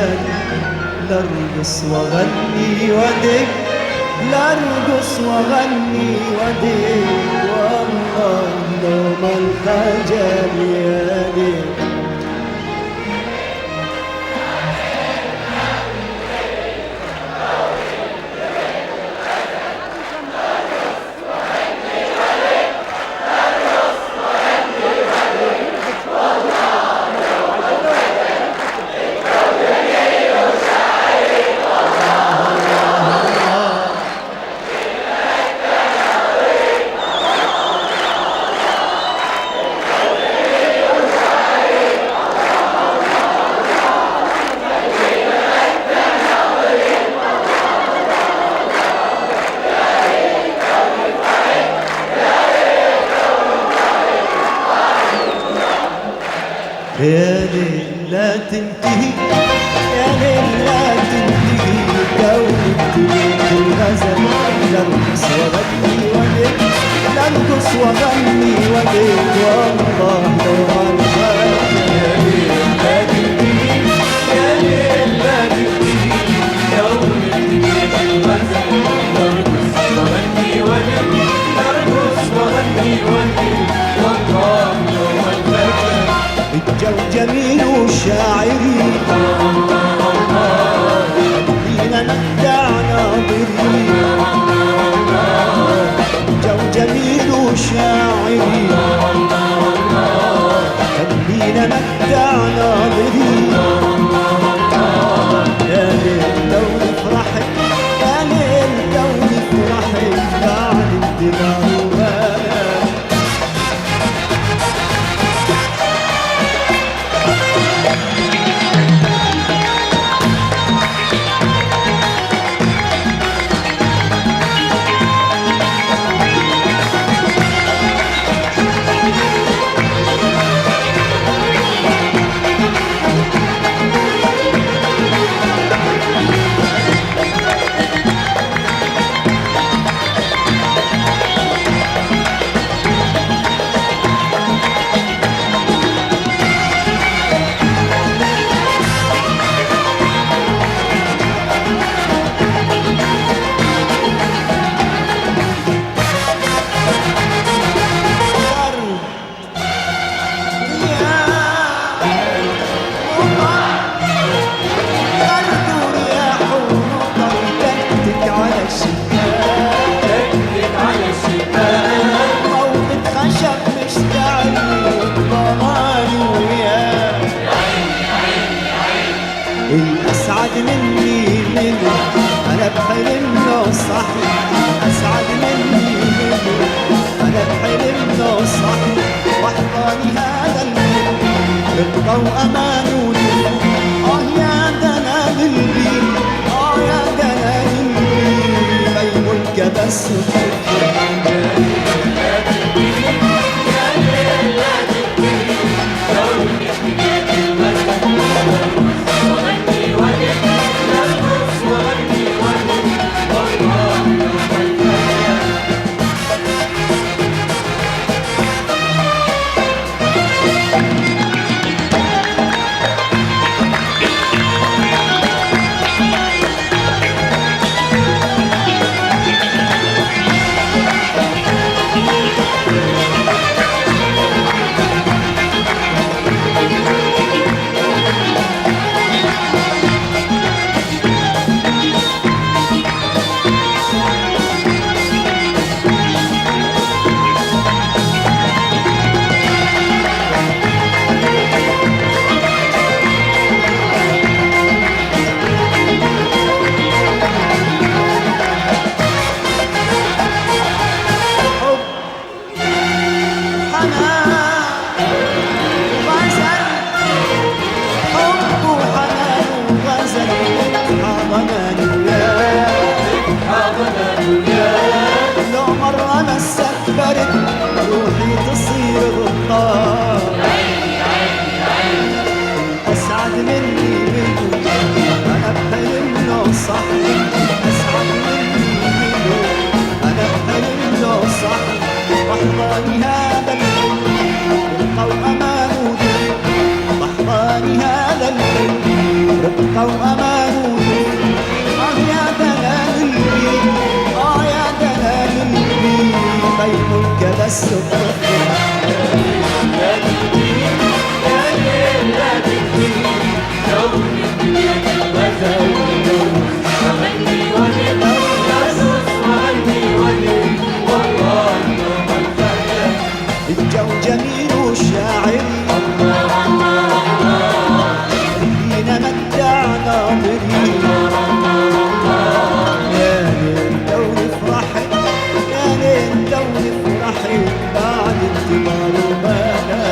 ليالي لارقص واغني ودق، لارقص واغني ودق، والله لو ما الحاجة ليالي. يا ليل لا تنتهي، يا ليل لا تنتهي، دولة الغزل لارقص واغني ودق، لارقص واغني ودق، والله لو عالحال. يا ليل لا تنتهي، يا ليل لا تنتهي، دولة الغزل لارقص واغني ودق، لارقص واغني ودق، والله لو عالحال. الجو جميل وشاعري، خلينا نبدع ناظري. الجو جميل وشاعري، خلينا نبدع ناظري. يا ليل لو نفرحك، يا ليل لو نفرحك بعد الدماغ وبالك. الأسعد مني منه أنا بحلم له صحي، أسعد مني منه أنا بحلم له صحي، وحضاني هذا الملك رضا وأمان ونور. يا دلال البيت، يا دلال البيت، أي ملك بس بس تفرح. الجو جميل والشاعر فينا مدع ناظرين. يا ليل لو نفرح، يا ليل لو نفرح بعد انتظار وبانا.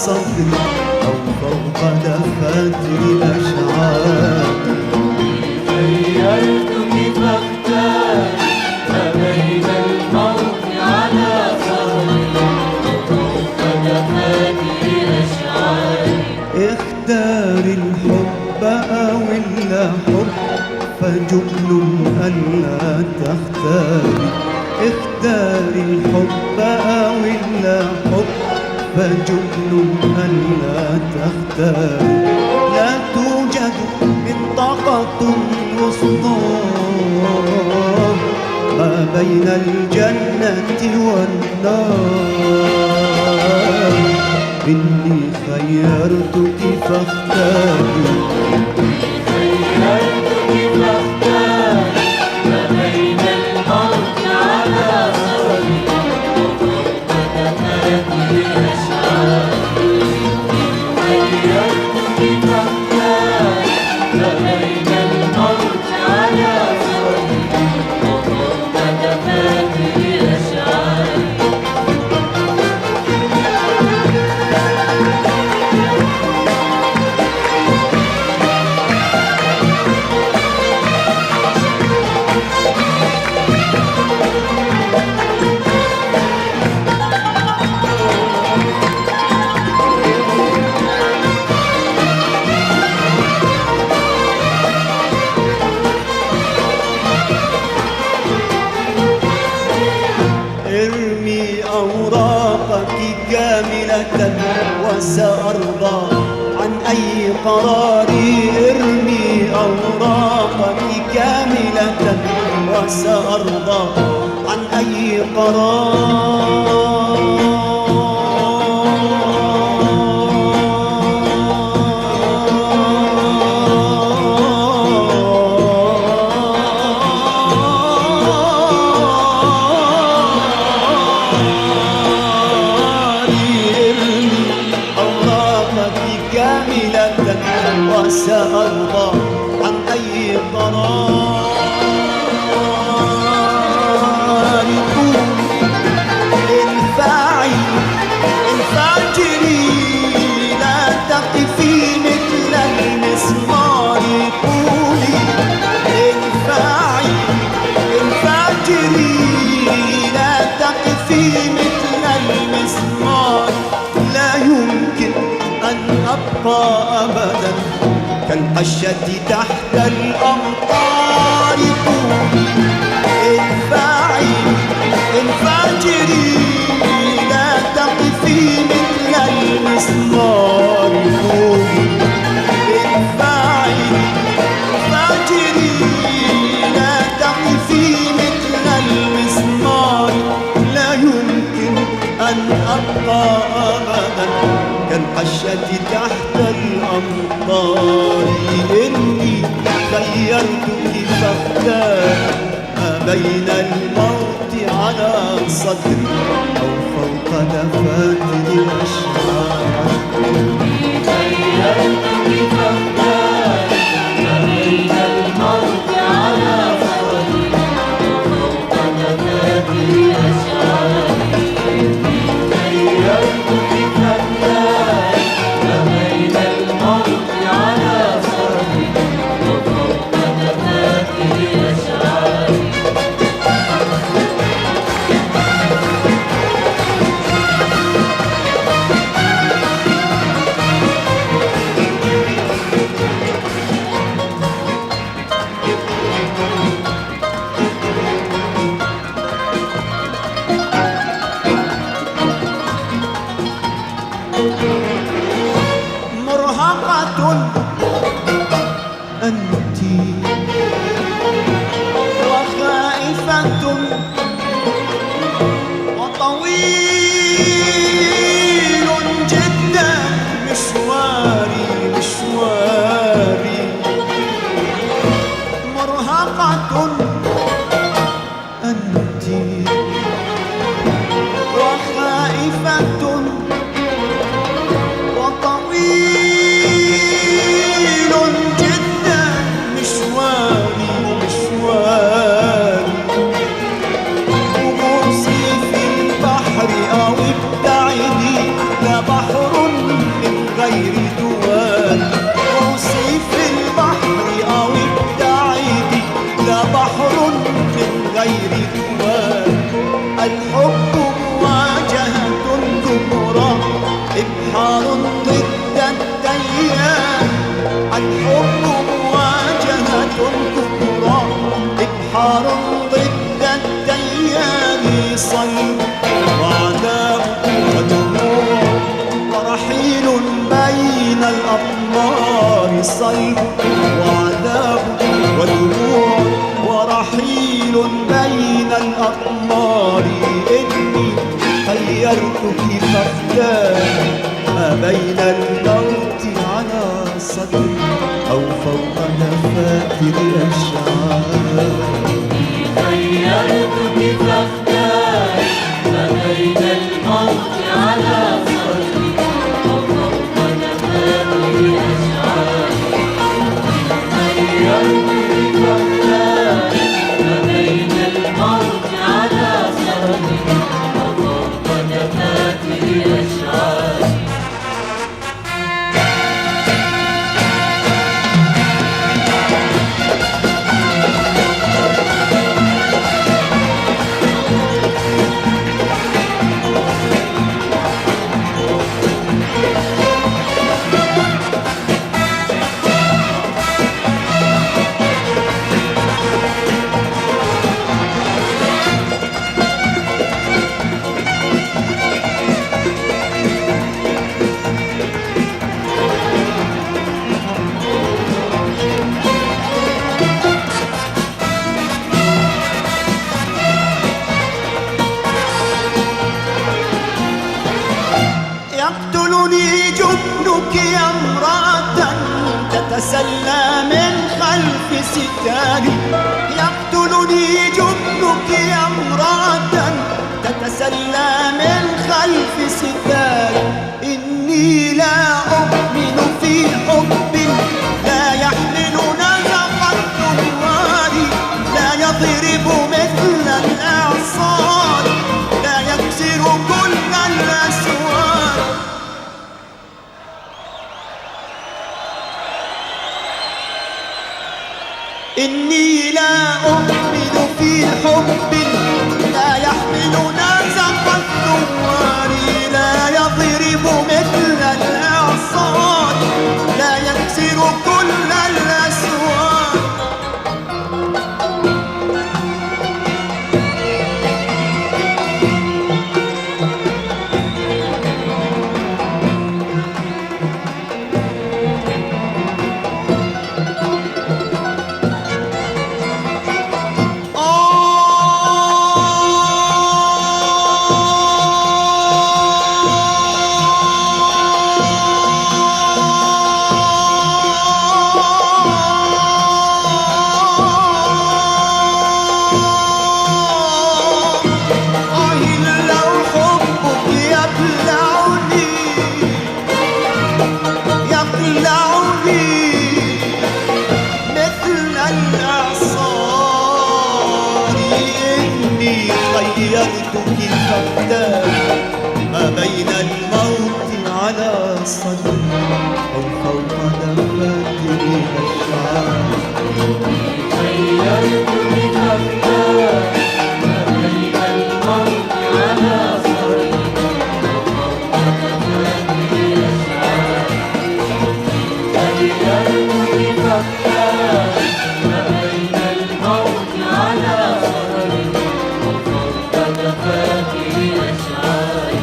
صدري أو فوق دفاتر أشعاري. خيرتك فاختار ما بين الموت على صدري وفوق دفاتر أشعاري. اختار الحب أو الحب فجبن ألا تختاري. اختار الحب أو الحب فجبن ألا تختاري. لا توجد منطقة وسطى ما بين الجنة والنار. إني خيرتك فاختاري. خيرتك فاختار ما بين الموت على صدري وفوق دفاتر أشعاري. خيرتك فاختار ما بين الموت على صدري وفوق دفاتر أشعاري. ارمي أوراقك كاملة وسأرضى عن أي قرار. ارمي أوراقك كاملة وسأرضى عن أي كاملة وسأرضى عن أي قرار. انفعي انفجري لا تقفي مثل المسمار. قولي انفعي انفجري لا تقفي مثل المسمار. لا يمكن أن أبقى أبدا كالقشة تحت الأمطار. انفعي انفجري لا تقفي مثل المسمار. انفعي انفجري لا تقفي مثل المسمار. لا يمكن أن أبقى أبدا كالقشة تحت الأمطار. إني خيرتك فاختار ما بين الموت على صدري أو فوق دفاتر أشعاري. خيرتك فاختار ما بين الموت على صدري وفوق دفاتر أشعاري. خيرتك فاختار ما بين الموت على صدري وفوق دفاتر أشعاري. مرهقة أنت وخائفة وطويل جدا مشواري مشواري. مرهقة أنت وخائفة وطويل جدا مشواري. غير هواه. الحب مواجهة كبرى إبحار ضد التيار. الحب مواجهة كبرى إبحار ضد التيار. صيد وعذاب ودموع ورحيل بين الأطمار. صيد وعذاب ودموع ورحيل بين الأطمار. إني خيرتك فاختاري ما بين الموت على صدري أو فوق دفاتر الأشعار. خيرتك فاختاري ما بين الموت على صدري أو فوق دفاتر الأشعار. خيرتك فاختاري ما بين الموت على صدري أو فوق دفاتر الأشعار. يقتلني جبنك يا امرأة تتسلى من خلف ستاري. يقتلني جبنك يا امرأة تتسلى من خلف ستاري. إني لا أؤمن في حب لا يحمل نزق الثوار. لا يضرب مثل الإعصار لا يكسر كل الأسوار. إني لا أؤمن في حب لا يحمل نزق الثوار. لا يضرب مثل الإعصار لا يكسر كل الأسوار. خيرتك فاختاري ما بين الموت على صدري أو فوق دفاتر الأشعار. خيرتك فاختاري ما بين الموت على صدري أو فوق دفاتر الأشعار. خيرتك فاختاري ما بين الموت على صدري أو فوق دفاتر الأشعار.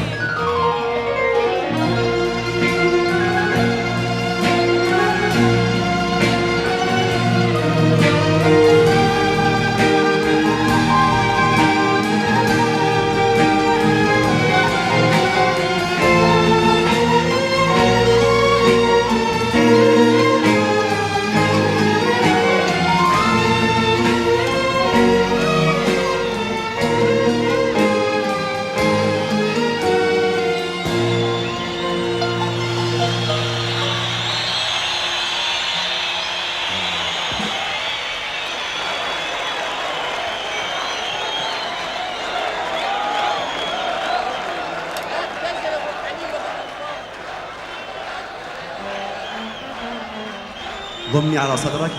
ضمني على صدرك.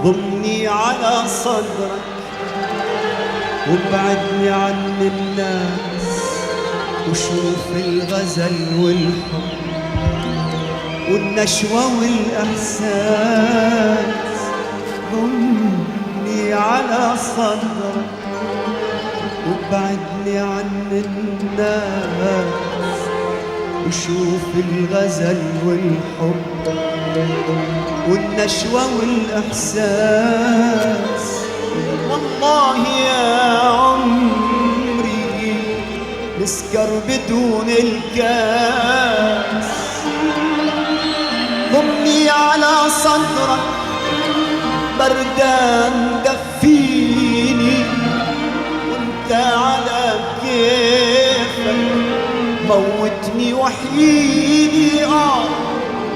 ضمني على صدرك وابعدني عن الناس وشوف الغزل والحب والنشوة والإحساس. ضمني على صدرك وابعدني عن الناس وشوف الغزل والحب والنشوة والإحساس. والله يا عمري نسكر بدون الكاس. ضمني على صدرك بردان دفيني وانت على كيفك موتني وحيدي.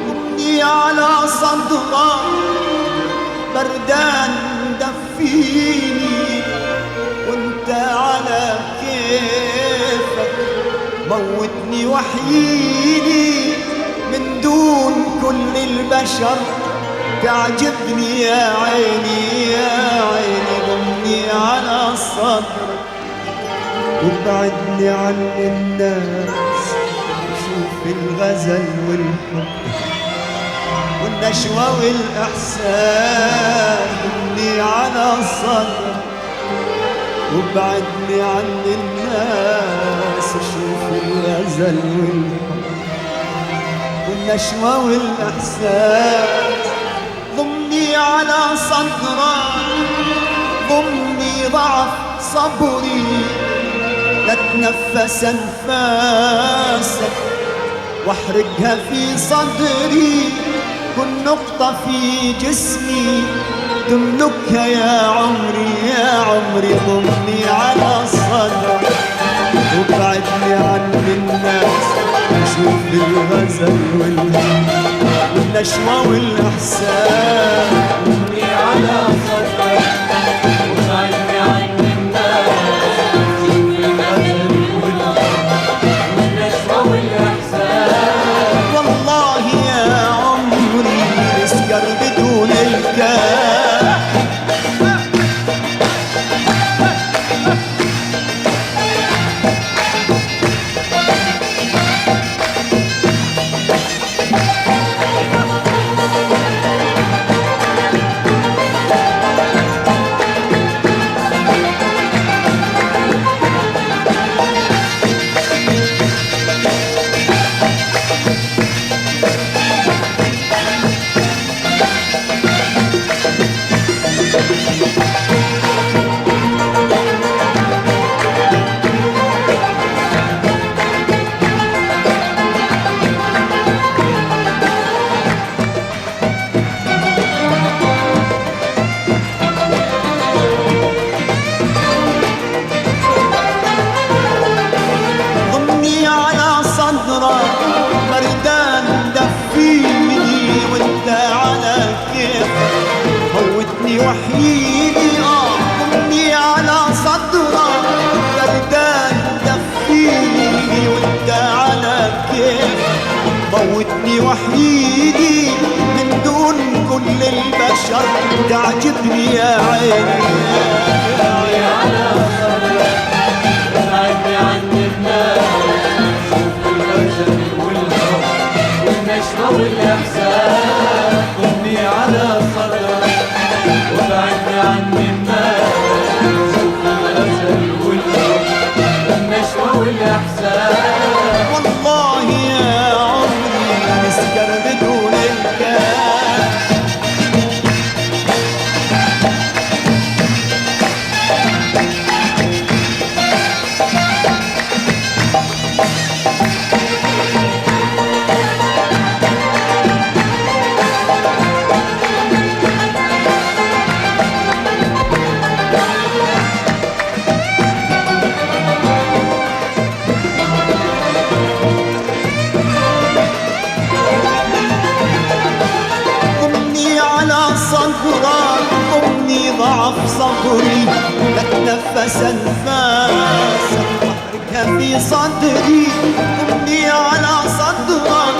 ضمني على صدرك بردان دفيني وانت على كيفك موتني وحيدي. من دون كل البشر تعجبني يا عيني يا عيني. ضمني على صدرك وابعدني عن الناس شوف الغزل والحب والنشوة والإحسان. ضمني على صدرك وابعدني عن الناس شوف الغزل والحب والنشوة والإحساس. ضمني على صدرك ضمني ضعف صبري لا تنفس انفاسك واحرقها في صدري. كل نقطة في جسمي تملكها يا عمري يا عمري. ضمني على صدرك وابعدني عن الناس شوف الغزل والنشوة والإحسان. ضمني على صدرك وابعدني عن الناس شوف الغزل والنشوة والإحسان. والله يا عمري نسكر بدون الكاس. بردان دفيني وانت على كيفك موتني وحيدي. ضمني على صدرك بردان دفيني وانت على كيفك موتني وحيدي. من دون كل البشر تعجبني يا عيني يا عيني. على صدرك وابعدني عن الناس شوف الغزل والحب والنشوة والإحسان. ضمني على صدرك وابعدني عن الناس شوف الغزل والحب والنشوة والإحسان. والله يا عمري نسكر بدون الكاس. صدرك ضمني ضعف صبري لا تنفس انفاسك واحرقها في صدري. ضمني على صدرك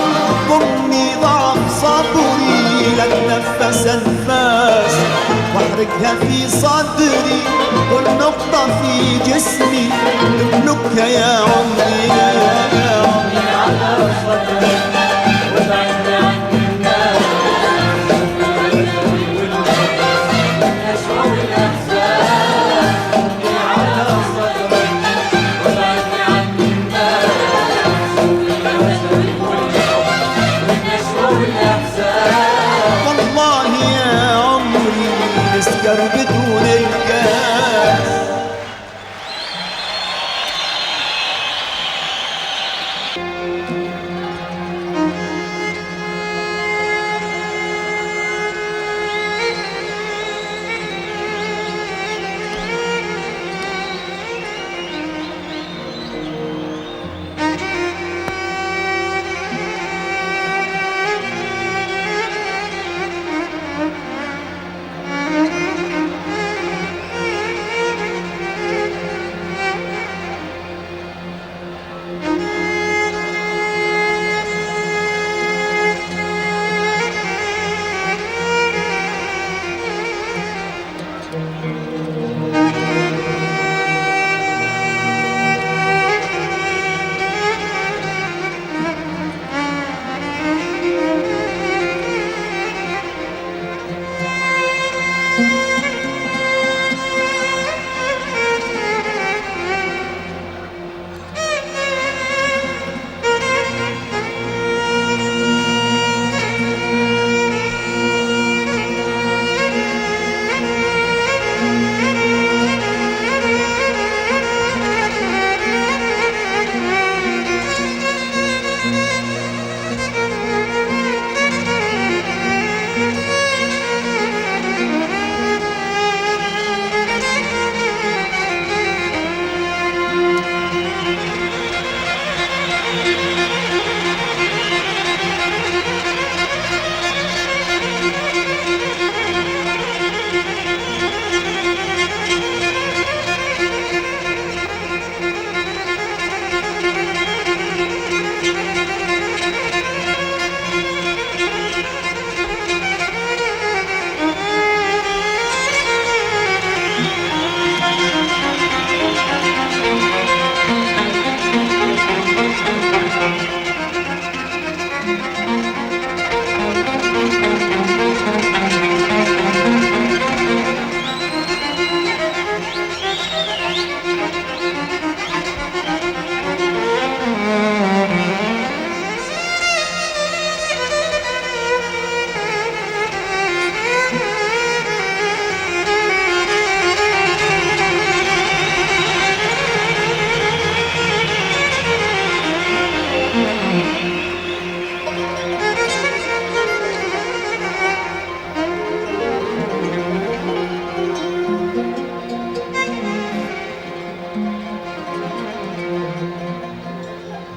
ضمني ضعف صبري لا تنفس انفاسك احرقها في صدري، كل نقطة في جسمي تملكها يا عمري يا عمري. على صدرك وابعدني عن الناس، والنشوة والأحزان. خدني على صدرك وابعدني عن الناس، والنشوة والأحزان. والله يا عمري نسكر بدون الكاس.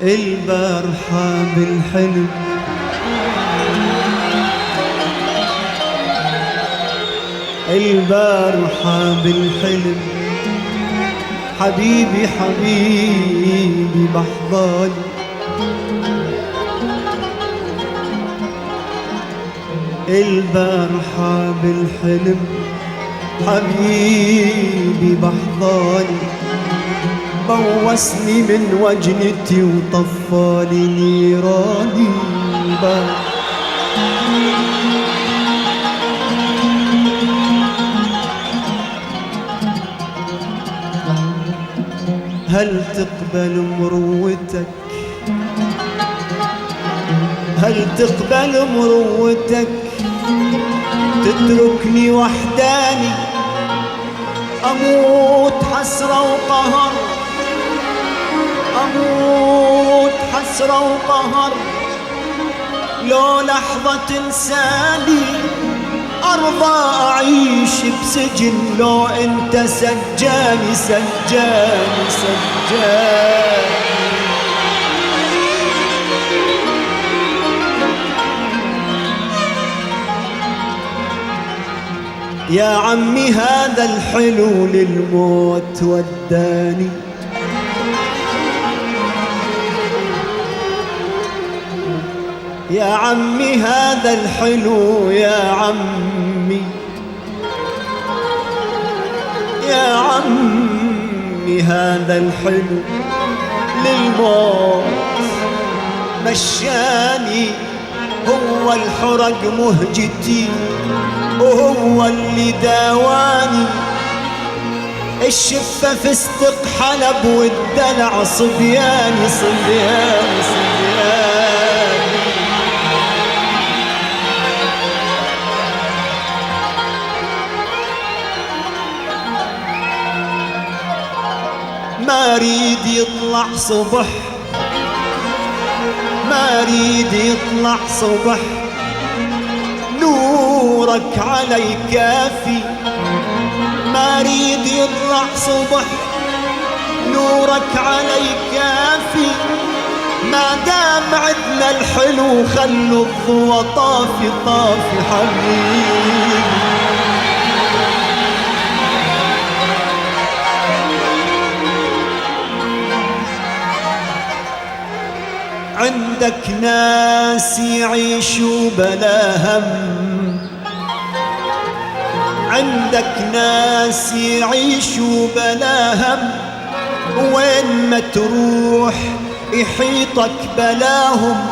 البارحة بالحلم البارحة بالحلم حبيبي حبيبي بحضاني البارحة بالحلم حبيبي بحضاني بوسني من وجنتي وطفالي نيراني هل تقبل مروتك هل تقبل مروتك تتركني وحداني أموت حسرة وقهر أموت حسرة وقهر لو لحظة تنساني أرضى أعيش بسجن لو أنت سجاني سجاني سجاني يا عمي هذا الحلو للموت وداني يا عمي هذا الحلو يا عمي يا عمي هذا الحلو للموت مشاني، هو الحرق مهجتي وهو اللي داواني، الشفة فستق حلب والدلع صبياني صبياني صبياني. ما اريد يطلع صبح، ما اريد يطلع صبح، نورك علي كافي، ما اريد يطلع صبح، نورك علي كافي، ما دام عدنا الحلو خلوا الضوى طافي طافي حبيبي. عندك ناس يعيشوا بلا هم، عندك ناس يعيشوا بلا هم، وين ما تروح يحيطك بلاهم،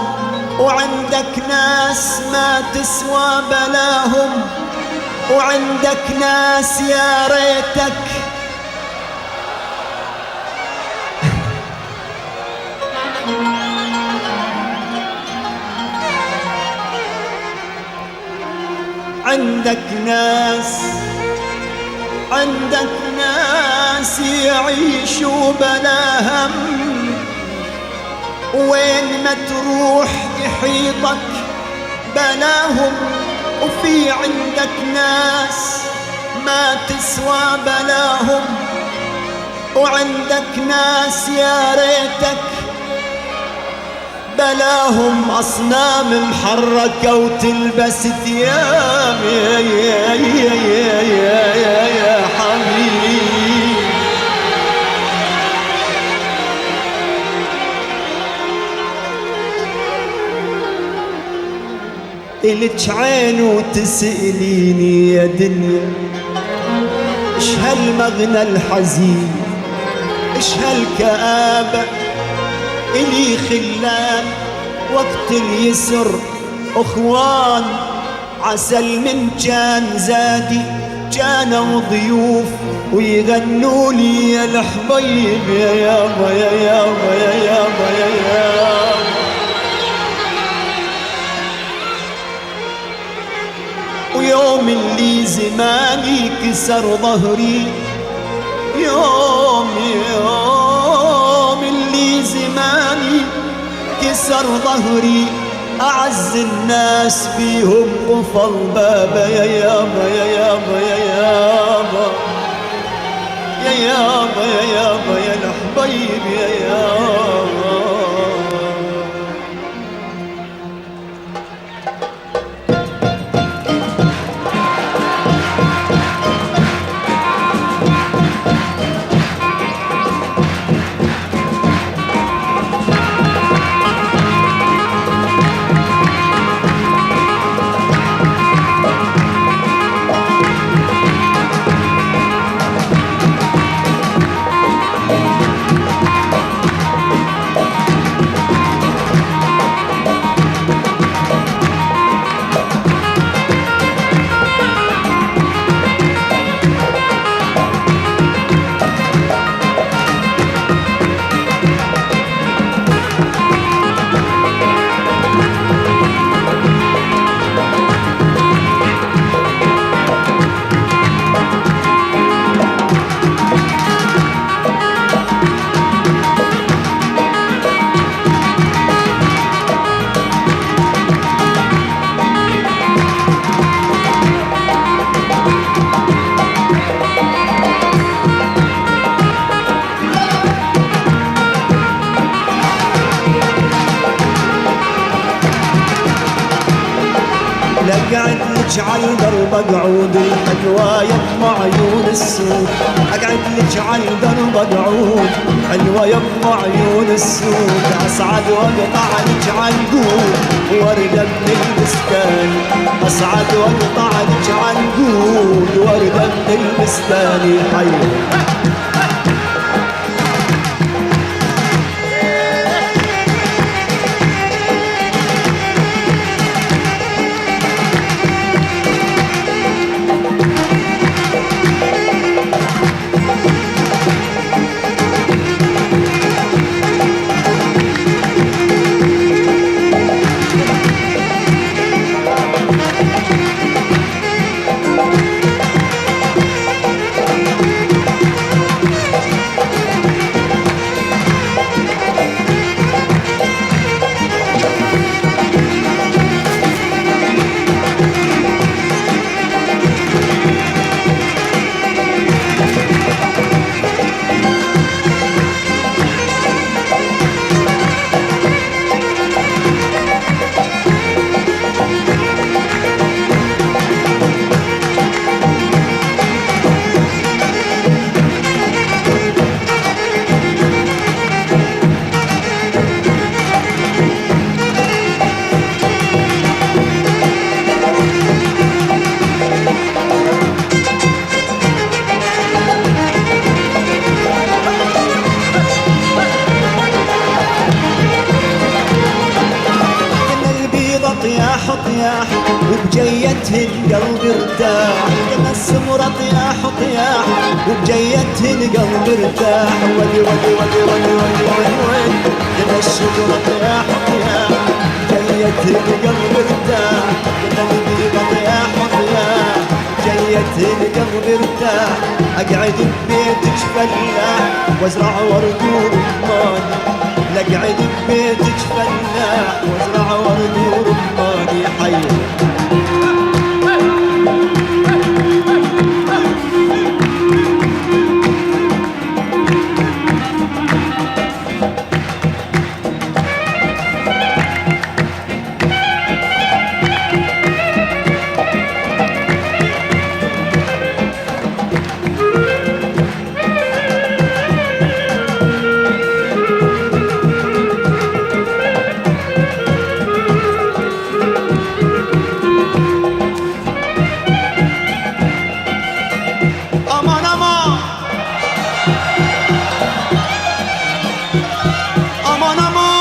وعندك ناس ما تسوى بلاهم، وعندك ناس يا ريتك عندك ناس، عندك ناس يعيشوا بلا هم، وين ما تروح يحيطك بلاهم، وفي عندك ناس ما تسوى بلاهم، وعندك ناس يا ريتك بلاهم، أصنام محركة وتلبس ثياب يا يا يا يا يا يا يا حبيبي. إلك عين وتسأليني يا دنيا إيش هالمغنى الحزين، إيش هالكآبة إلي خلان وقت اليسر أخوان، عسل من كان زادي كانوا ضيوف ويغنوا لي يا الحبيب يا يابا يا يابا يا يابا يا يابا. ويوم اللي زماني كسر ظهري، يوم اللي زماني كسر ظهري، أعز الناس فيهم قفل بابا يا يابا يا يابا يا يابا يا يابا يا يابا يا الحبيب يا يابا. قاعد على درب اقعود الحلوة يم عيون السود، اقعد لك على درب اقعود حلوة يم عيون السود، اصعد واقطع لك على القود وردة من البستان، اصعد واقطع لك على القود وردة من البستان. حي طياح طياح وبجيته القلب ارتاح، كما السمرة طياح طياح وبجيته القلب ارتاح، ولي ولي ولي ولي ولي ولي ولي كما الشجرة طياح طياح جيته القلب ارتاح، كما البيضة طياح طياح جيته القلب ارتاح، اقعد ببيتك فلاح وازرع ورد ورمان، لقعد ببيتك فلاح وازرع ورد ورماني. حي aman aman aman aman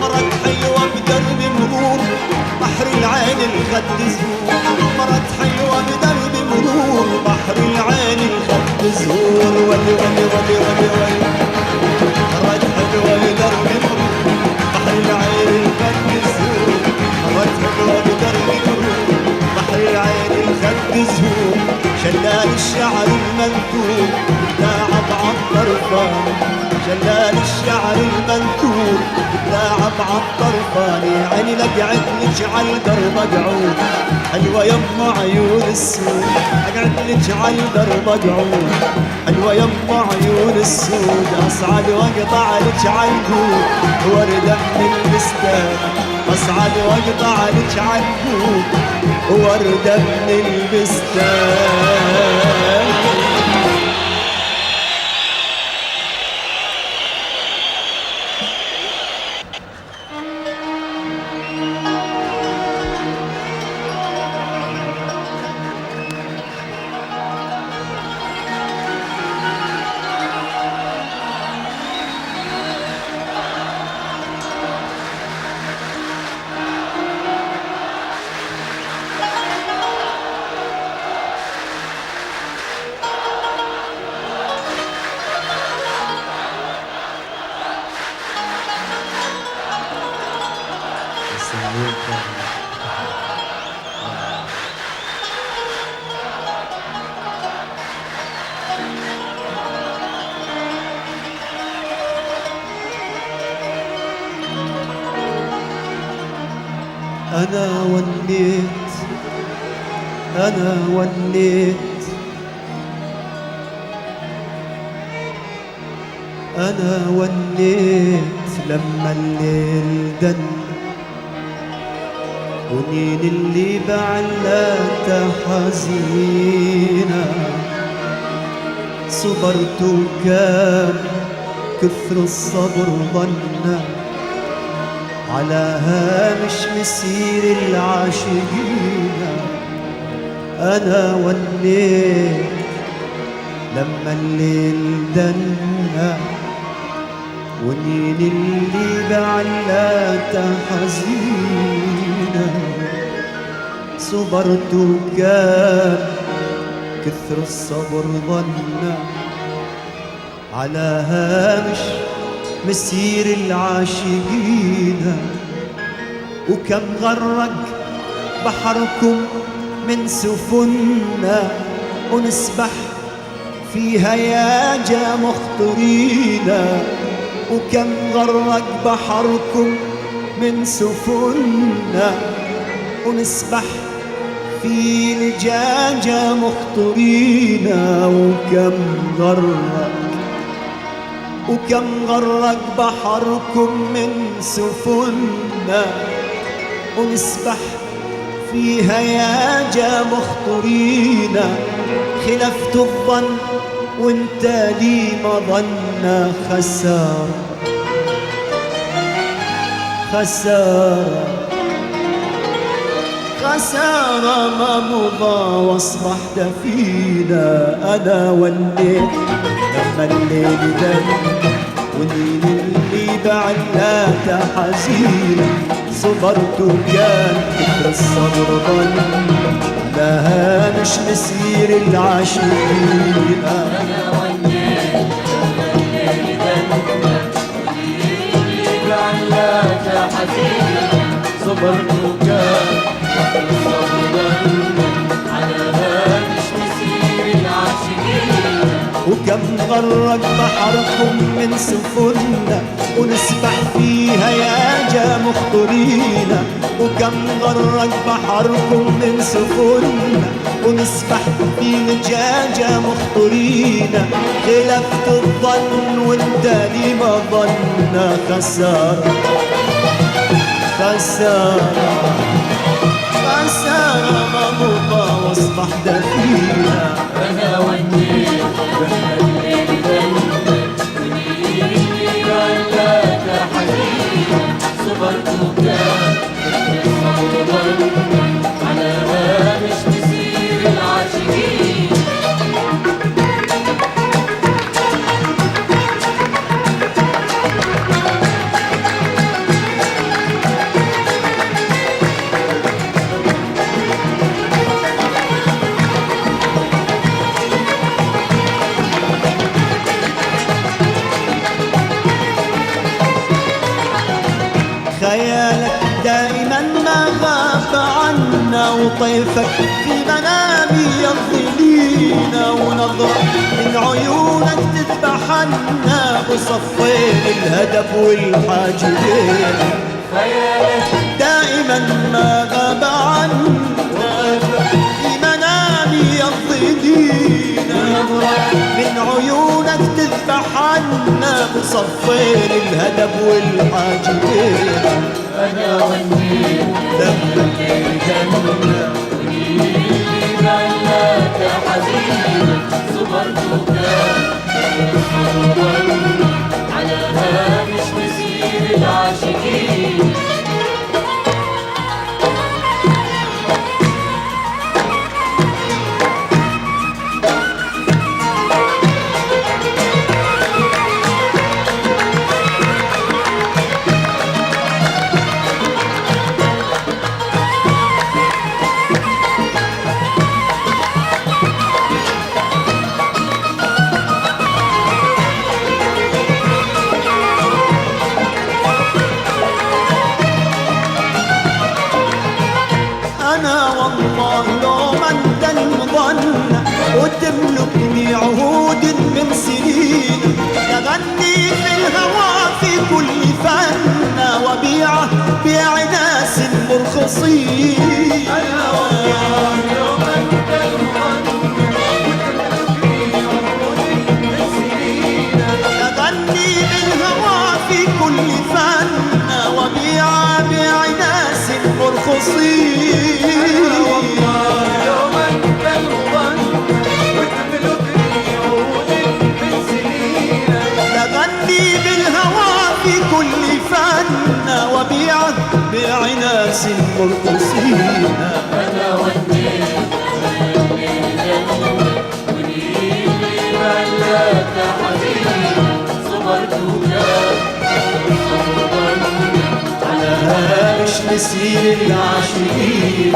مرت حلوة بدرب مرور بحر العين الخد زهور، مرت حلوة بدرب مرور بحر العين الخد زهور، ولي ولي ولي ولي ولي مرت حلوة بدرب مرور بحر العين الخد زهور، مرت حلوة بدرب مرور بحر العين الخد زهور، شلال الشعر المنثور لاعب عالطرفان، شلال الشعر المنثور لاعب عالطرفان، عيني لقعد لك عالدرب اقعود حلوة يما عيون السود، اقعد لك عالدرب اقعود حلوة يما عيون السود، اصعد واقطع لك عالقود وردة من البستان، اصعد واقطع لك عالقود وردة من البستان. أنا وليت أنا وليت أنا وليت لما الليل دن ونين اللي بعلات حزينة صبرت وكان كثر الصبر ظنا على هامش مسير العاشقين أنا وليت لما الليل دنا ونين اللي بعلات حزينة صبرت وكان كثر الصبر ظنا على هامش مسير العاشقين وكم غرق بحركم من سفنا ونسبح فيها يا جا مخطرين وكم غرق بحركم من سفنا ونسبح في لجاجة مخطرين وكم غرق بحركم من سفنا ونسبح فيها يا جا مخطرين خلفت الظن وانت لي ما ظن خسارة خسارة خسارة ما مضى واصبحت فينا أنا وليت لما الليل دن ونين اللي بعلات حزينة صبرت وكان كثر الصبر ظن على هامش مسير العاشقين أنا وليت لما الليل دن ونين اللي بعلات حزينة صبرت وكان وكم غرق بحركم من سفنا ونسبح فيها يا جا مخطرين وكم غرق بحركم من سفنا ونسبح في لجاجة مخطرين خلفت الظن وانت لي ما ظن خسارة خسارة خسارة ما مضى واصبحت فينا أنا وليت لما الليل دن ونين اللي بعلات حزينة صبرت وكان الصبر ظن على هامش مسير العاشقين خيالك دائما ما غاب عنا وطيفك في منامي يظلينا ونظرة من عيونك تذبحنا بصفين الهدف والحاجبين خيالك دائما ما غاب عنا في منامي يظلينا من عيونك تذبحنا بصفين الهدف والحاجبين أنا وليت لما الليل دنا ونين اللي بعلات حزينة صبرت وكان الصبر ظن على هامش مسير العاشقين بالقصيد. أنا وياك يومك كالمغنى وتملكني عمري من سنينك. أغني بالهوى في كل فن وبيع ناس مرخصين. أنا وياك يومك كالمغنى وتملكني عمري من سنينك. أغني بالهوى في كل فن وبيع ناس مرخصين. أنا وديت ونيلي ملاك حبيبي صبرت وكان على هامش مسير العاشقين.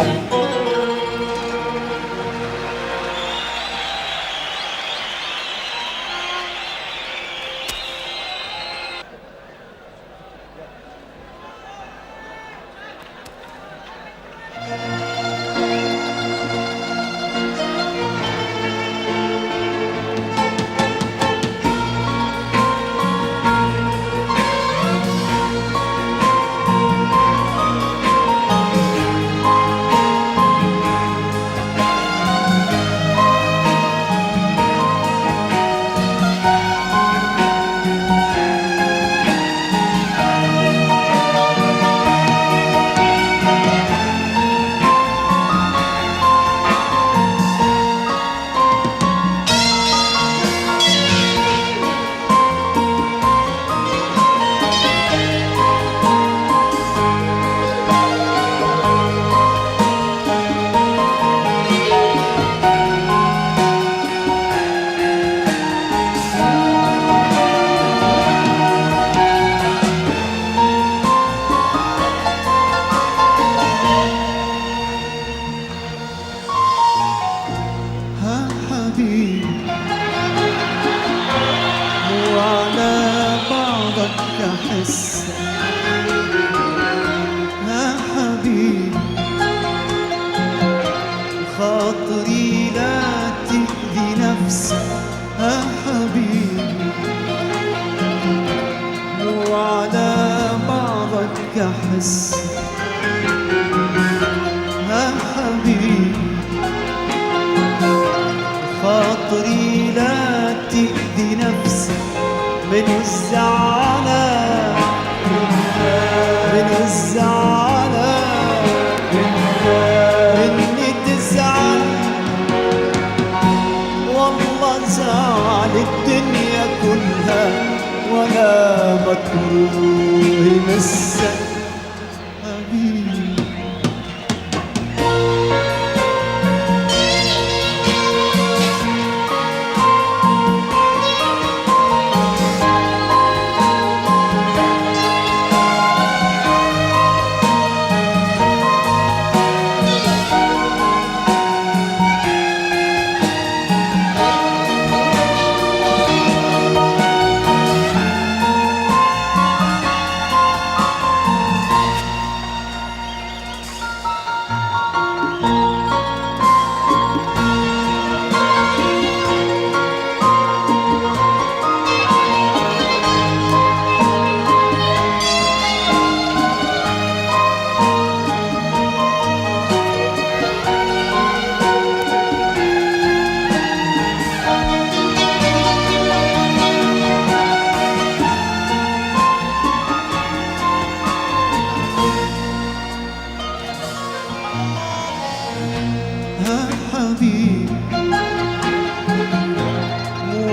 خاطري لا تأذي نفسك يا حبيبي، وعلى بعضك أحس يا حبيبي. خاطري لا تأذي نفسك من الزعلان، من الزعلان مني تزعل. والله زعل الدنيا كلها ولا مكروه مسك حبيبي.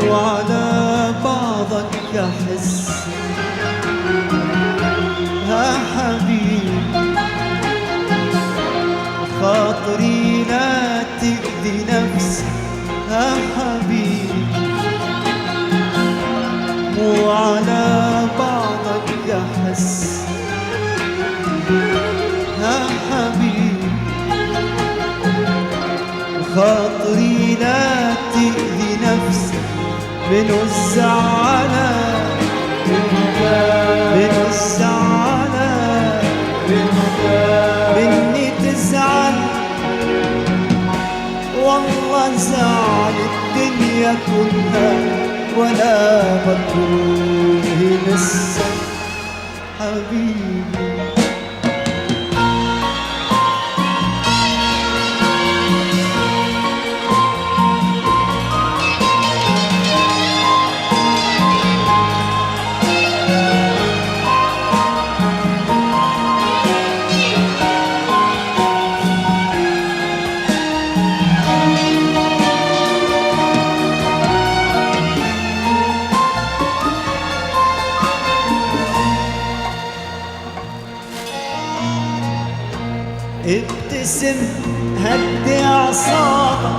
وعلى بعضك أحس يا حبيبي. خاطري لا تأذي نفسك يا حبيبي، وعلى بعضك أحس يا حبيبي. خاطري لا تأذي نفسك من الزعلان، من الزعلان مني تزعل. والله زعل الدنيا كلها ولا مكروه مسك حبيبي. ابتسم هدي اعصابك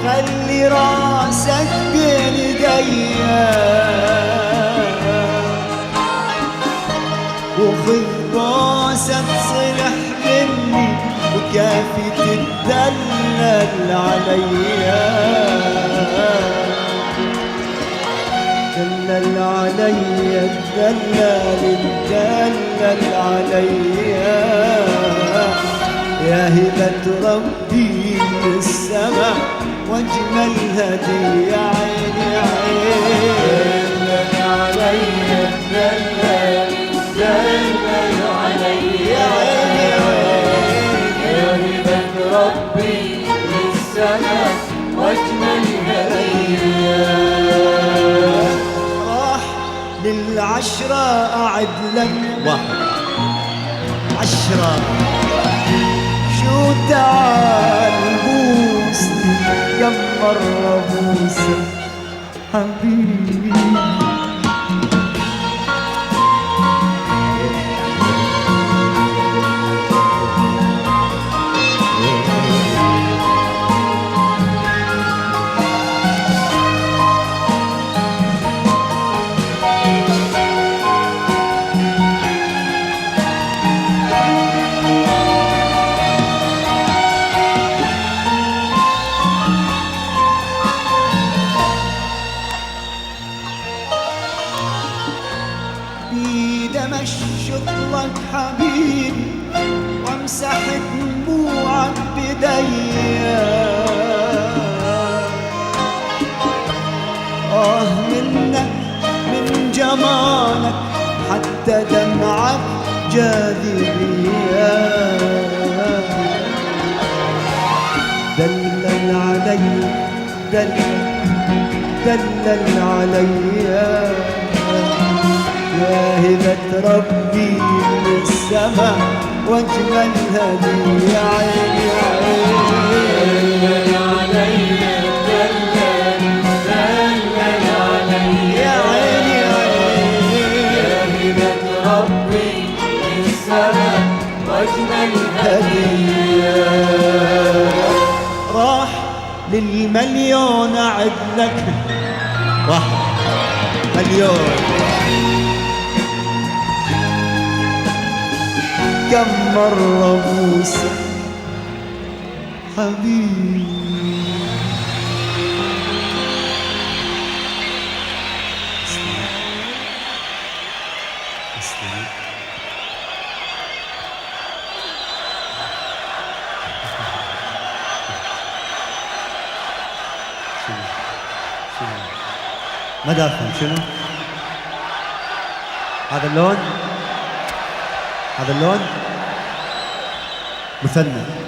خلي راسك بين ايديا وخذ بوسة تصلح مني وكافي تتدلل عليا دلل عليا تدلل عليا يا هبة ربي من السما واجمل هدية عيني دلل علي دلل دلل علي يا عيني يا هبة ربي للسماء واجمل هدية راح للعشرة أعد لك 1 10 شو تعال بوسني كم مرة بوسك حبيبي بيد امشط لك حبيبي وامسح دموعك بديا منك من جمالك حتى دمعك جاذبية دلل علي دلل علي يا هبة ربي من السما واجمل هدية عيني دلل علي دلل دلل علي يا عيني يا هبة ربي للسماء واجمل هدية راح للمليون أعد لك 1 مليون كم مرة بوسة حبيبي ما دافهم شنو؟ هذا اللون هذا اللون مثنى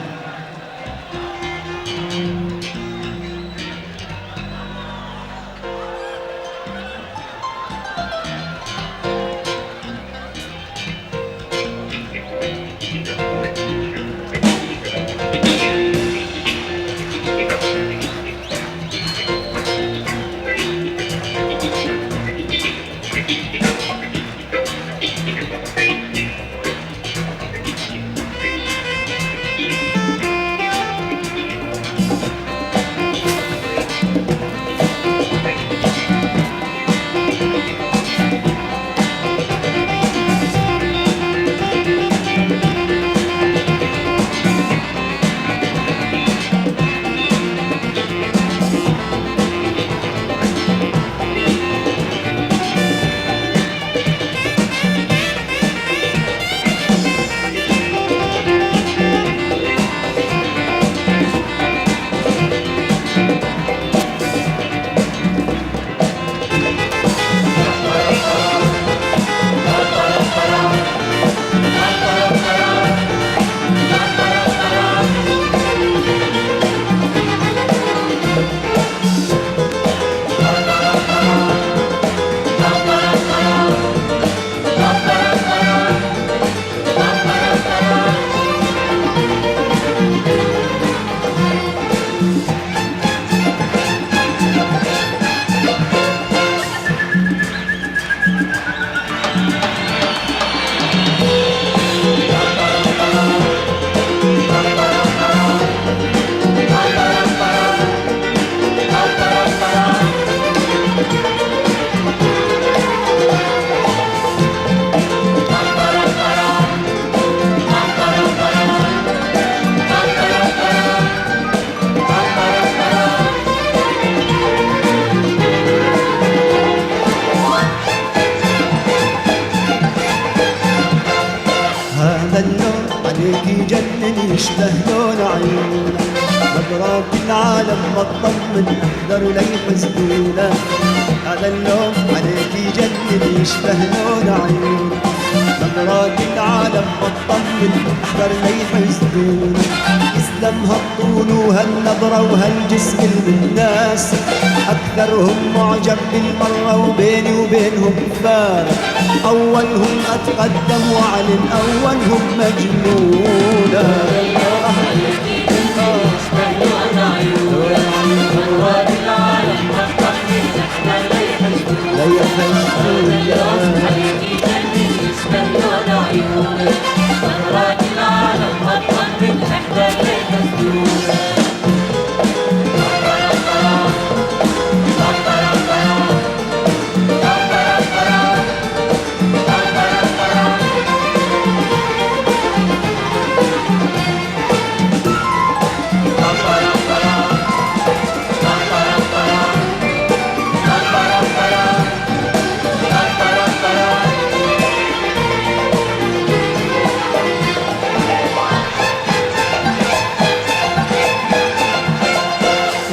يشبه لون عيونه نظرات العالم ما تطمن احذر لا يحسدونا هذا اللون عليك يجنن يشبه لون عيونه نظرات العالم ما تطمن احذر لا يحسدونا يسلم هالطول وهالنظرة وهالجسم الناس أكثرهم معجب بالمرة وبيني وبينهم فارق أولهم أتقدم وأعلن أولهم مجنونة لا مرات العالم هطل من احدى الحسدونة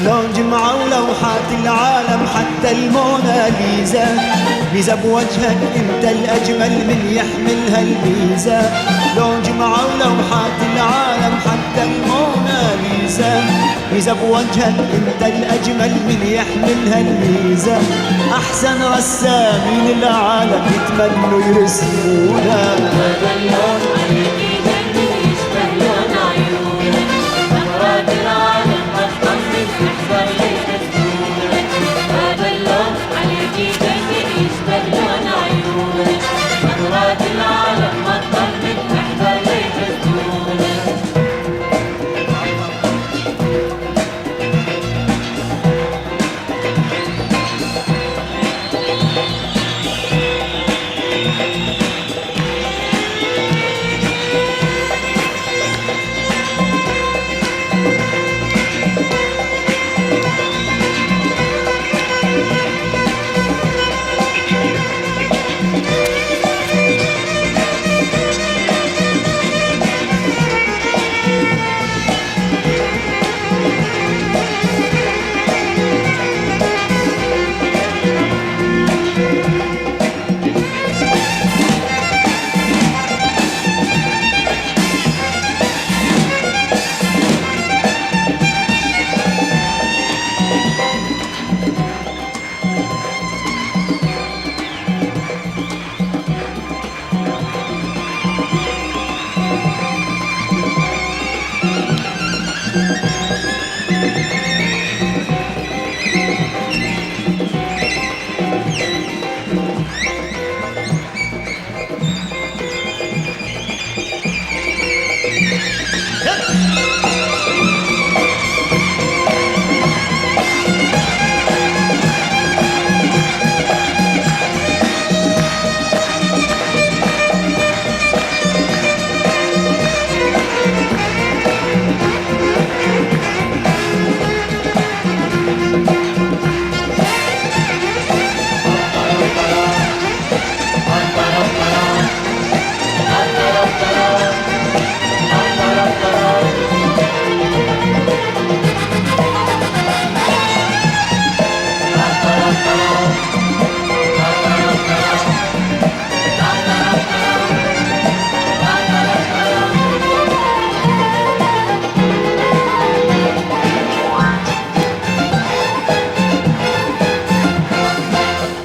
لون جمعة ولوحات العالم حتى الموناليزا ميزة بوجهك انت الأجمل من يحملها الميزة لون جمعة ولوحات العالم حتى الموناليزا ميزة بوجهك انت الأجمل من يحملها الميزة أحسن رسامين العالم يتمنوا يرسمونا هذا اللون عليك يجنن يشبه لون عيونك مرات العالم هطل من احذر ليحسدونك هذا اللون عليك يجنن يشبه لون عيونك مرات العالم هطل من احذر ليحسدونك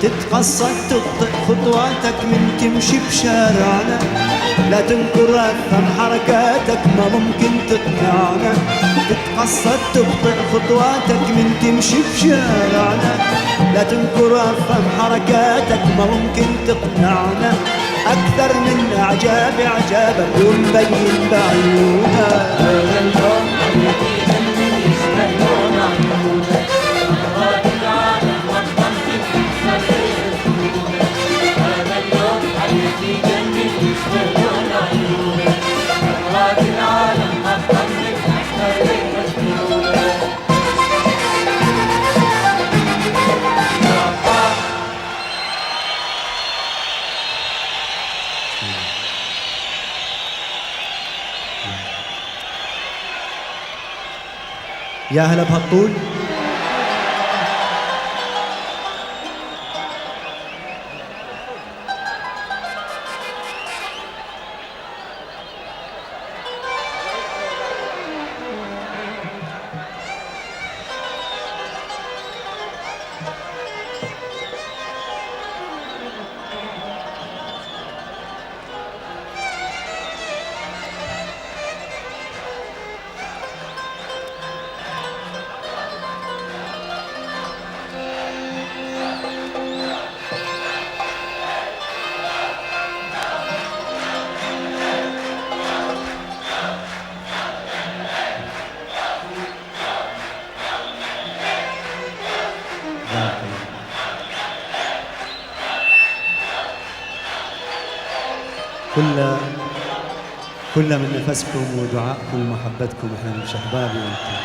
تتقصد تبطئ خطواتك من تمشي بشارعنا لا تنكر أفهم حركاتك ما ممكن تقنعنا تتقصد تبطئ خطواتك من تمشي بشارعنا لا تنكر أفهم حركاتك ما ممكن تقنعنا أكثر من إعجاب إعجابك ومبين بعيونك هذا اللون عليك يجنن يشبه لون عيونك مرات العالم هطل من احذر ليحسدونك هذا اللون عليك يجنن يشبه لون عيونك مرات العالم هطل من احذر ليحسدونك يا هلا بهالطول. كلها من نفسكم ودعائكم ومحبتكم. احنا مش احبابي وانتم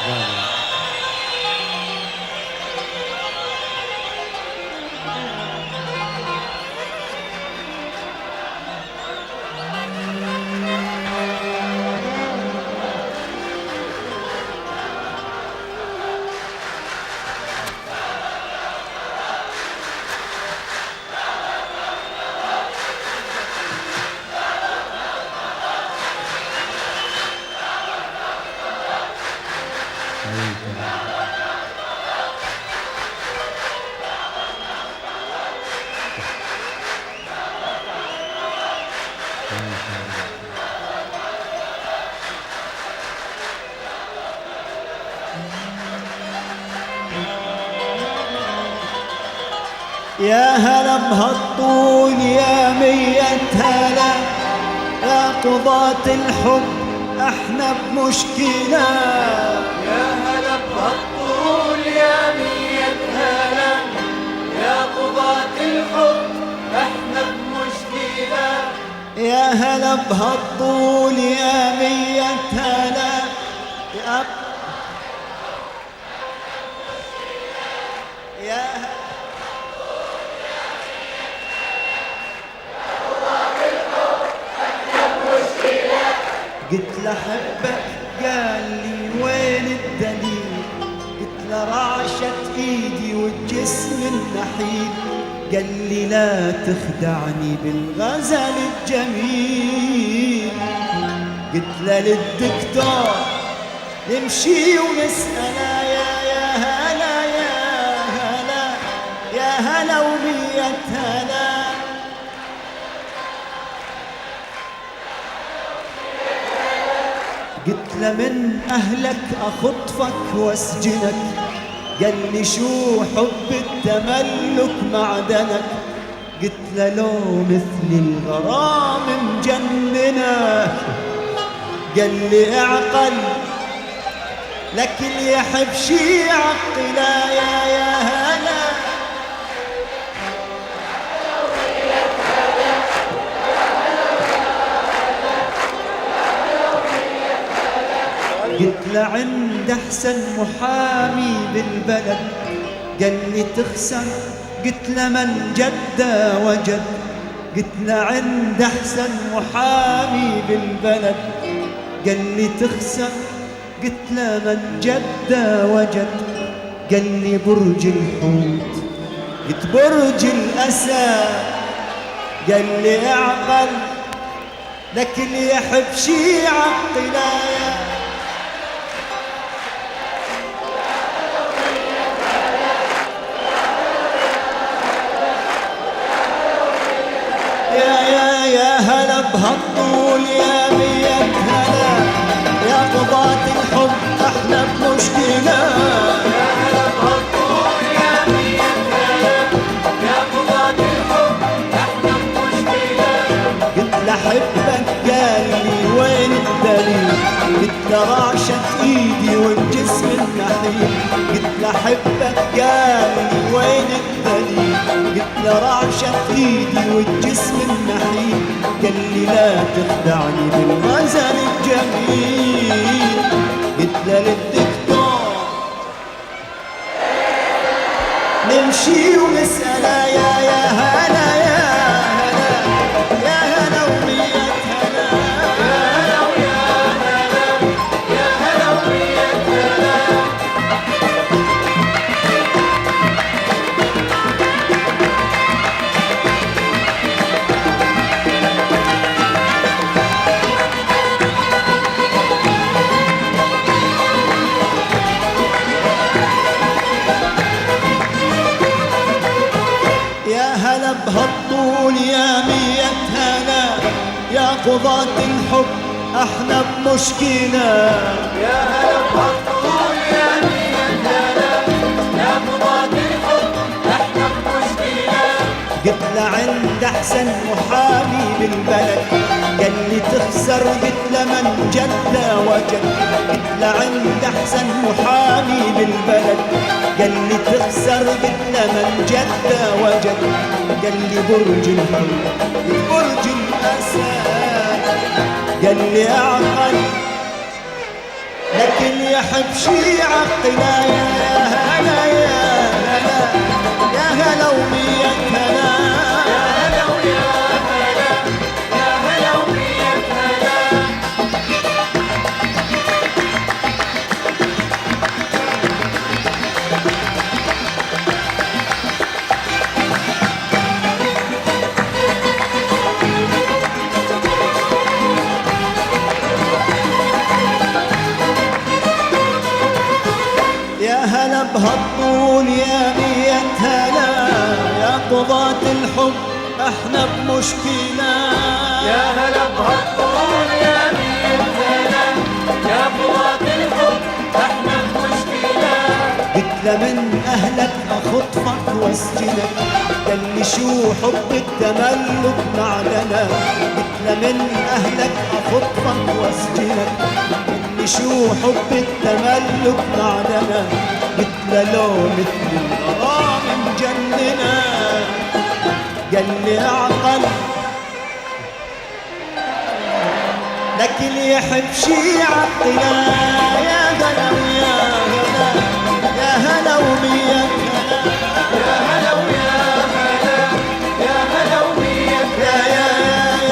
احبابي. يا هلا بهالطول يا مية هلا، يا قضاة الحب احنا بمشكلة. يا هلا بهالطول يا مية هلا، يا قضاة الحب احنا بمشكلة. يا هلا بهالطول يا مية هلا، يا قلت له حبك قال لي وين الدليل، قلت له رعشت ايدي والجسم النحيل، قال لي لا تخدعني بالغزل الجميل. قلت له للدكتور نمشي ونسأله، يا هلا يا هلا يا هلا ومية هلا. قلت له من أهلك أخطفك واسجنك، قال لي شو حب التملك معدنك. قلت له لو مثل الغرام مجننك، قال لي اعقل لك اللي يحب شي عقله. يا هلا قلت له عند احسن محامي بالبلد، قال لي تخسر. قلت له من جد وجد، قلت له عند احسن محامي بالبلد، قال لي تخسر. قلت له من جد وجد، قال لي برج الحوت. قلت برج الاسد، قال لي اعقل لك اللي يحب شي عقله. يا هلا بهالطول يا مية هلا، يا قضاة الحب احنا بمشكلة. يا هلا بهالطول يا مية هلا، يا قضاة الحب احنا بمشكلة. قلت له حبك قال لي وين الدليل، قلت له رعشت ايدي والجسم النحيل. قلت له حبك قال لي وين الدليل، قلت له رعشت ايدي والجسم النحيل. قال لي لا تخدعني بالغزل الجميل. قلت له للدكتور نمشي ونسأله، يا هلا يا هلا يا هلا ومية هلا. يا هلا ويا هلا، يا هلا ومية هلا. بهالطول يا مية هلا، يا قضاة الحب احنا بمشكلة. يا هلا بهالطول يا مية هلا، يا قضاة الحب احنا بمشكلة. قلت له عند احسن محامي بالبلد، قال لي تخسر، قلت له من جد وجد. قلت له عند احسن محامي بالبلد، قال لي تخسر، قلت له من جد وجد. قال لي برج الحب برج الاسد، قال لي اعقل لكن يحب شي عقلا. يا هلا يا هلا يا هلا ومية هلا، يا هلا ويا هلا، يا هلا ومية هلا. يا هلا بهالطول يا مية هلا، يا قضاة الحب احنا بمشكلة. يا هلا بهالطول يا مية هلا، يا قضاة الحب احنا بمشكلة. قلت له من اهلك اخطفك واسجنك، قال لي شو حب التملك معدنا. قلت له من اهلك اخطفك واسجنك، قال لي شو حب التملك معدنا. قلت له لو مثل الغرام مجننا، قال لي اعقل لكن يحب شي عقلا. يا هلا ويا هلا يا هلا ومية هلا، يا هلا ويا هلا، يا هلا ومية يا هلا.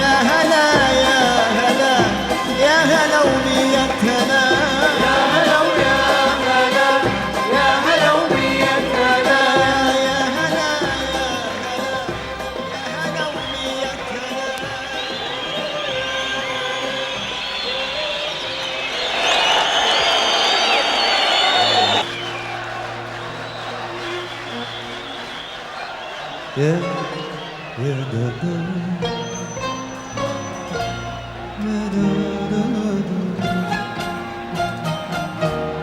يا هلا يا هلا يا هلا ومية هلا، يا هلا ويا هلا، يا هلا ومية هلا. يا هلا يا هلا ومية هلا. يا يا دا دا يا دا دا دا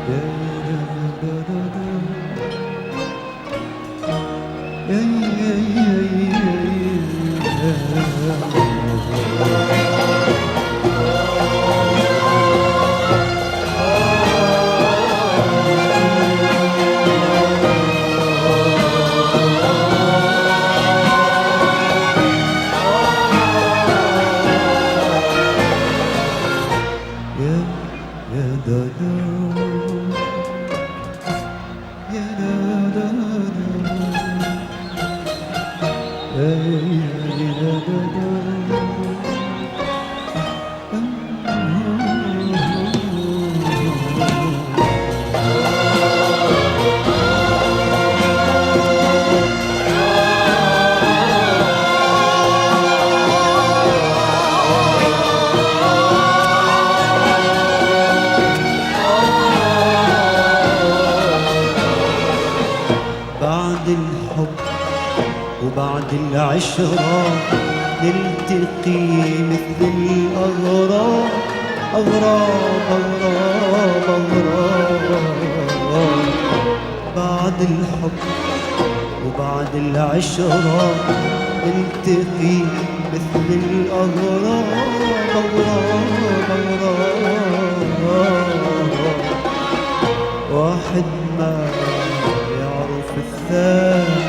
يا دا دا دا دا يا بعد الحب وبعد العشرة نلتقي مثل الأغراب، أغراب أغراب أغراب. بعد الحب وبعد العشرة نلتقي مثل الأغراب، أغراب أغراب. واحد ما يعرف الثاني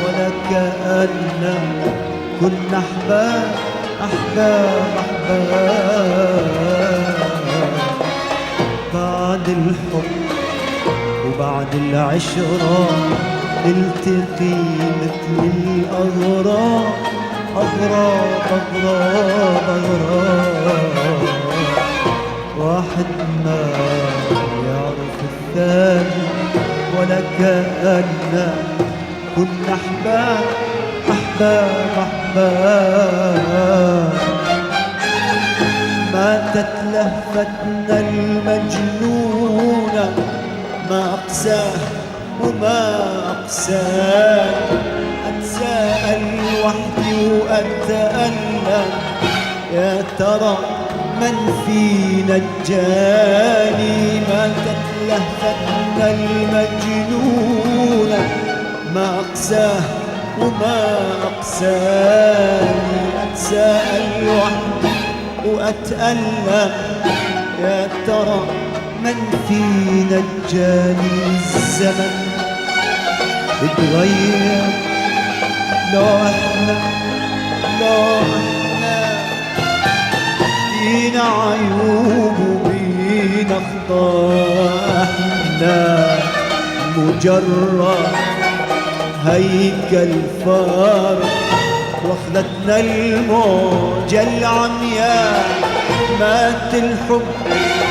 ولا كأننا كنا أحباب أحباب أحباب. بعد الحب وبعد العشرة نلتقي مثل الأغراب، أغراب أغراب أغراب. واحد ما يعرف الثاني ولا كأننا كنا أحباب أحباب أحباب. ماتت لهفتنا المجنونة، ما أقساه وما أقساه. أتساءل وحدي وأتألم، يا ترى من فينا الجاني؟ ماتت لهفتنا المجنونة، ما أقساه وما أقساني. أتساءل وحدي وأتألم، يا ترى من فينا الجاني؟ الزمن اتغير، لو احنا فينا عيوب وبينا خطا، احنا مجرد هيكل فارغ، واخدتنا الموجة العمياء. مات الحب،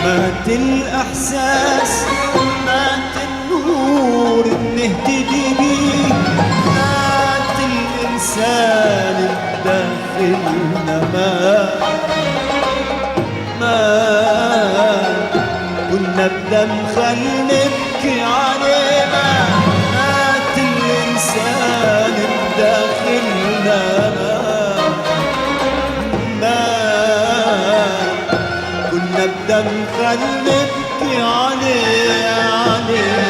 مات الإحساس، مات النور بنهتدي بيه، مات الإنسان بداخلنا. مات كنا بدم خل نبكي عليه، مات الإنسان بداخلنا. كنا بدم خل نبكي عليه عليه.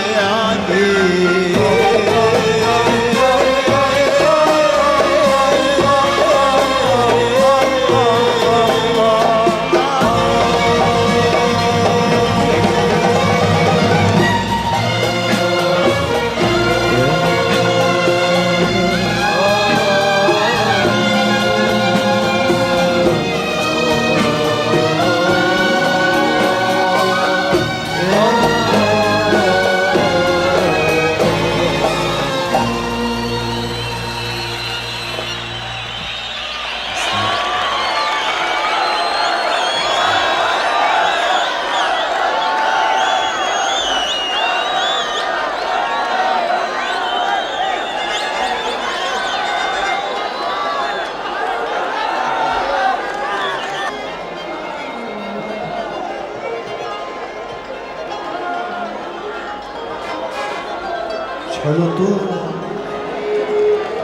حلو طولك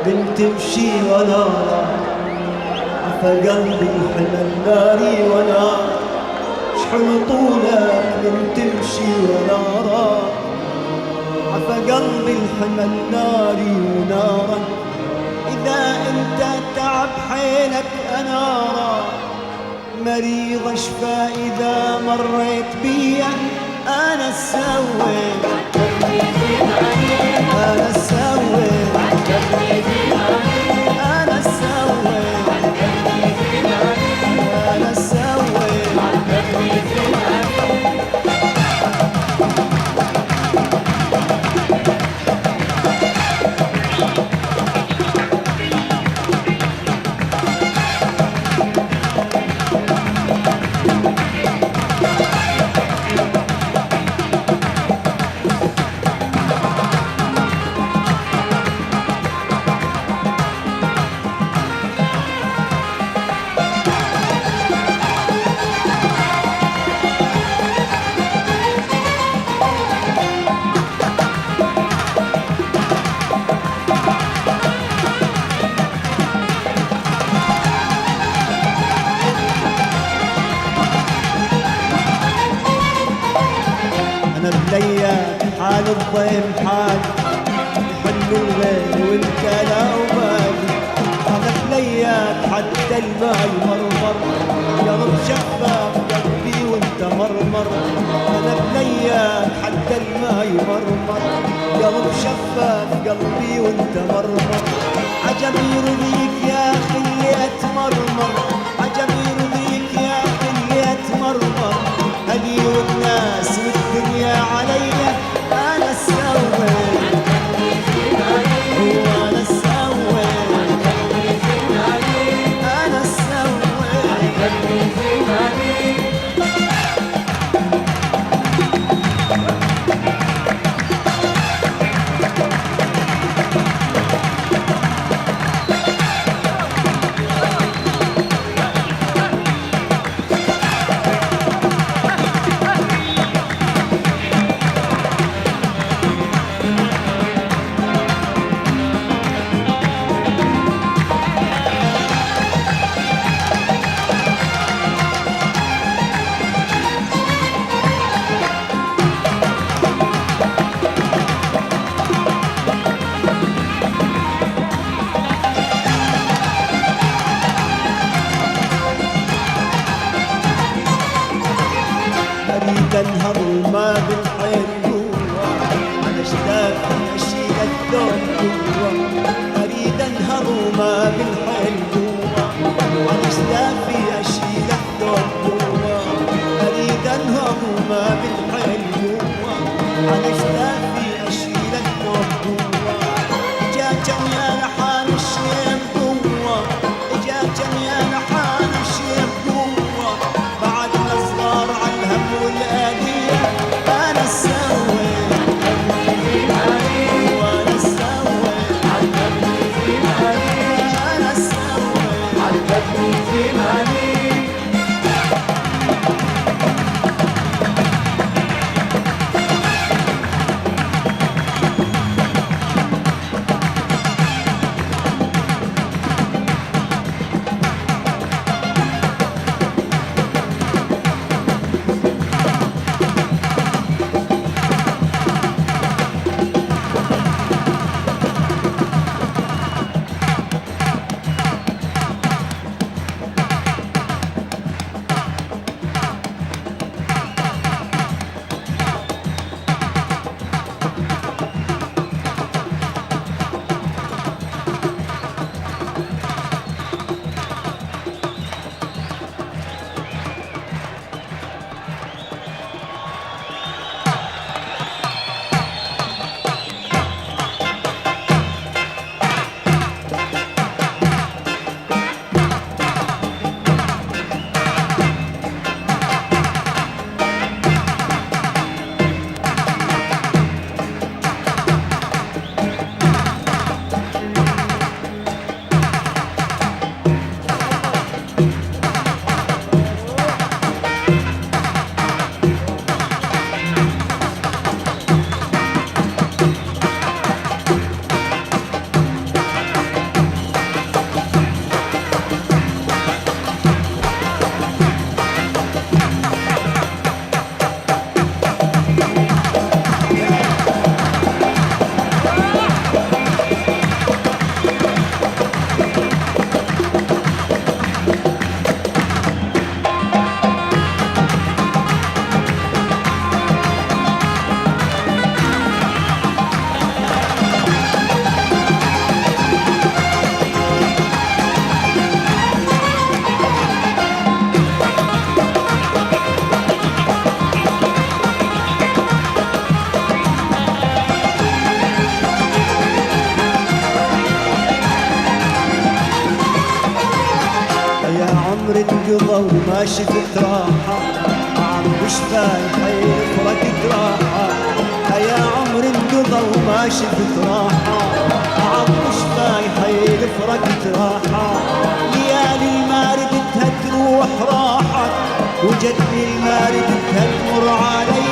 بنتمشي ولا عفى قلبي الحمل ناري ولا. حلو طولك بنتمشي ولا عفى قلبي الحمل ناري ونارا. إذا أنت تعب حيلك أنا مريض أشفى، إذا مريت بيا أنا سويت، أنا سويت، أنا سويت، أنا سويت. أنا بليا حال الضيم حال يحل الليل وانت لا وبالي. أنا بليا حتى الماي مرمر، قلب شفاف قلبي وانت مرمر. أنا بليا حتى الماي مرمر، قلب شفاف قلبي وانت مرمر. عجب يرضيك يا أخي اللي أتمرمر، عجب يرضيك يا أخي اللي أتمرمر. أبي والناس والدنيا عليا أنا سويت، وأنا سويت، أنا سويت. انقضى وما شفت راحة وش فايحة يفرقت راحة يا عمر انقضى وما شفت راحة وش فايحة يفرقت راحة ليالي ما ردتها تروح راحت وجتني ما ردتها تمر علي